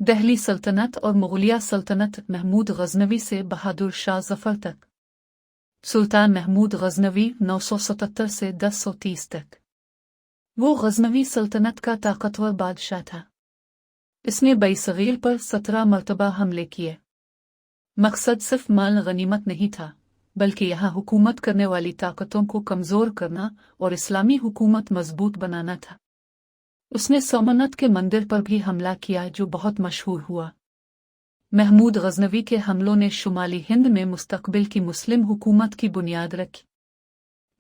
دہلی سلطنت اور مغلیہ سلطنت محمود غزنوی سے بہادر شاہ ظفر تک۔ سلطان محمود غزنوی 977 سے 1030 تک۔ وہ غزنوی سلطنت کا طاقتور بادشاہ تھا۔ اس نے بئی صغیر پر 17 مرتبہ حملے کیے۔ مقصد صرف مال غنیمت نہیں تھا، بلکہ یہاں حکومت کرنے والی طاقتوں کو کمزور کرنا اور اسلامی حکومت مضبوط بنانا تھا۔ اس نے سومنات کے مندر پر بھی حملہ کیا جو بہت مشہور ہوا۔ محمود غزنوی کے حملوں نے شمالی ہند میں مستقبل کی مسلم حکومت کی بنیاد رکھی۔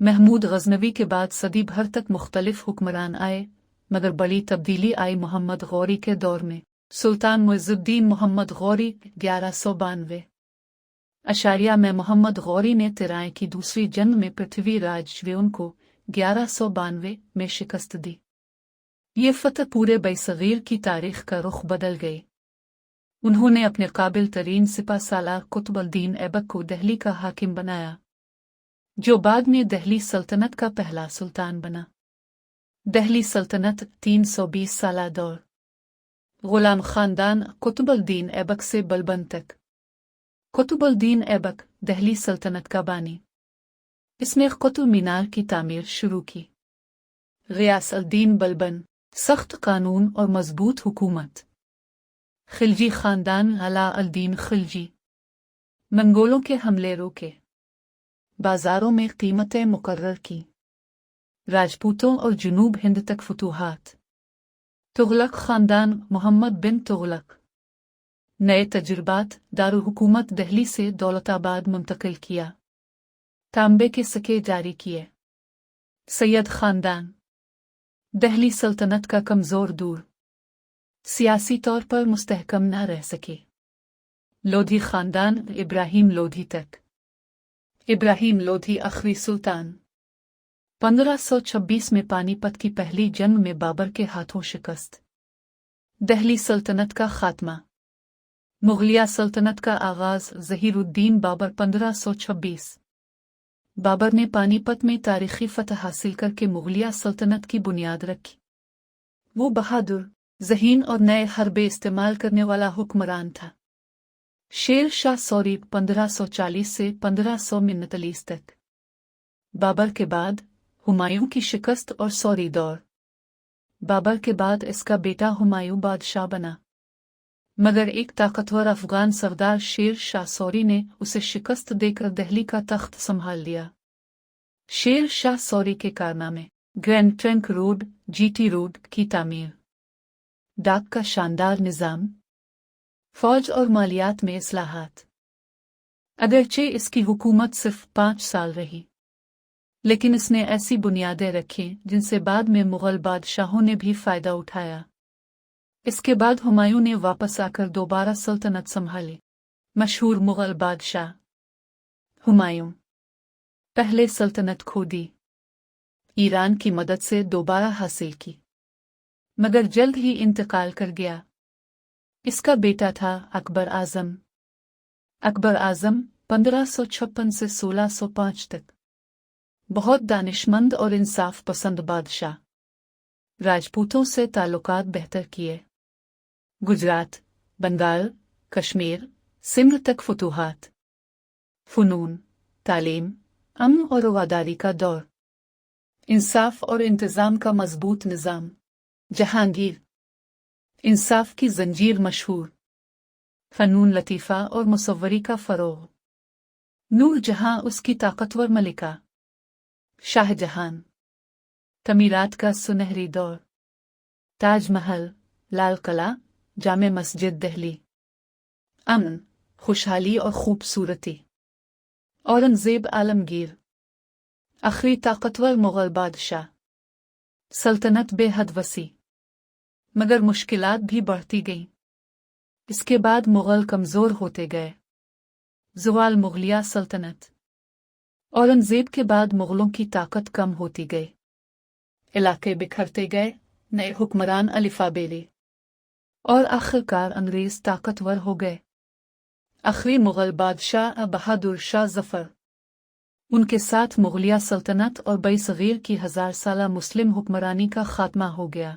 محمود غزنوی کے بعد صدی بھر تک مختلف حکمران آئے، مگر بڑی تبدیلی آئی محمد غوری کے دور میں۔ سلطان معز الدین محمد غوری 1192 اشاریہ میں محمد غوری نے ترائیں کی دوسری جنگ میں پرتھوی راج شیوون کو 1192 میں شکست دی۔ یہ فتح پورے بئی صغیر کی تاریخ کا رخ بدل گئی۔ انہوں نے اپنے قابل ترین سپہ سالار قطب الدین ایبک کو دہلی کا حاکم بنایا، جو بعد میں دہلی سلطنت کا پہلا سلطان بنا۔ دہلی سلطنت 320 سالہ دور۔ غلام خاندان قطب الدین ایبک سے بلبن تک۔ قطب الدین ایبک دہلی سلطنت کا بانی۔ اس نے قطب مینار کی تعمیر شروع کی۔ غیاث الدین بلبن، سخت قانون اور مضبوط حکومت۔ خلجی خاندان علاء الدین خلجی، منگولوں کے حملے روکے، بازاروں میں قیمتیں مقرر کی، راجپوتوں اور جنوب ہند تک فتوحات۔ تغلق خاندان محمد بن تغلق، نئے تجربات، دارالحکومت دہلی سے دولت آباد منتقل کیا، تانبے کے سکے جاری کیے۔ سید خاندان، دہلی سلطنت کا کمزور دور، سیاسی طور پر مستحکم نہ رہ سکے۔ لودھی خاندان ابراہیم لودھی تک۔ ابراہیم لودھی آخری سلطان، 1526 میں پانی پت کی پہلی جنگ میں بابر کے ہاتھوں شکست۔ دہلی سلطنت کا خاتمہ۔ مغلیہ سلطنت کا آغاز ظہیر الدین بابر 1526۔ بابر نے پانی پت میں تاریخی فتح حاصل کر کے مغلیہ سلطنت کی بنیاد رکھی۔ وہ بہادر، ذہین اور نئے حربے استعمال کرنے والا حکمران تھا۔ شیر شاہ سوری 1540 سے 1539 تک۔ بابر کے بعد ہمایوں کی شکست اور سوری دور۔ بابر کے بعد اس کا بیٹا ہمایوں بادشاہ بنا، مگر ایک طاقتور افغان سردار شیر شاہ سوری نے اسے شکست دے کر دہلی کا تخت سنبھال لیا۔ شیر شاہ سوری کے کارنامے: grand trunk road, G T road کی تعمیر، ڈاک کا شاندار نظام، فوج اور مالیات میں اصلاحات۔ اگرچہ اس کی حکومت صرف 5 سال رہی، لیکن اس نے ایسی بنیادیں رکھیں جن سے بعد میں مغل بادشاہوں نے بھی فائدہ اٹھایا۔ اس کے بعد ہمایوں نے واپس آ کر دوبارہ سلطنت سنبھالی۔ مشہور مغل بادشاہ ہمایوں پہلے سلطنت کھو دی، ایران کی مدد سے دوبارہ حاصل کی، مگر جلد ہی انتقال کر گیا۔ اس کا بیٹا تھا اکبر اعظم۔ اکبر اعظم 1556 سے 1605 تک، بہت دانشمند اور انصاف پسند بادشاہ۔ راجپوتوں سے تعلقات بہتر کیے۔ گجرات، بنگال، کشمیر، سندھ تک فتوحات۔ فنون، تعلیم، امن اور رواداری کا دور۔ انصاف اور انتظام کا مضبوط نظام۔ جہانگیر، انصاف کی زنجیر مشہور۔ فنون لطیفہ اور مصوری کا فروغ۔ نور جہاں اس کی طاقتور ملکہ۔ شاہ جہان، تعمیرات کا سنہری دور۔ تاج محل، لال قلعہ، جامع مسجد دہلی۔ امن، خوشحالی اور خوبصورتی۔ اورنگزیب عالمگیر، آخری طاقتور مغل بادشاہ۔ سلطنت بے حد وسیع، مگر مشکلات بھی بڑھتی گئیں۔ اس کے بعد مغل کمزور ہوتے گئے۔ زوال مغلیہ سلطنت۔ اورنگزیب کے بعد مغلوں کی طاقت کم ہوتی گئی، علاقے بکھرتے گئے، نئے حکمران الفا بیلی، اور آخرکار انگریز طاقتور ہو گئے۔ آخری مغل بادشاہ بہادر شاہ ظفر۔ ان کے ساتھ مغلیہ سلطنت اور بئی صغیر کی 1000 سالہ مسلم حکمرانی کا خاتمہ ہو گیا۔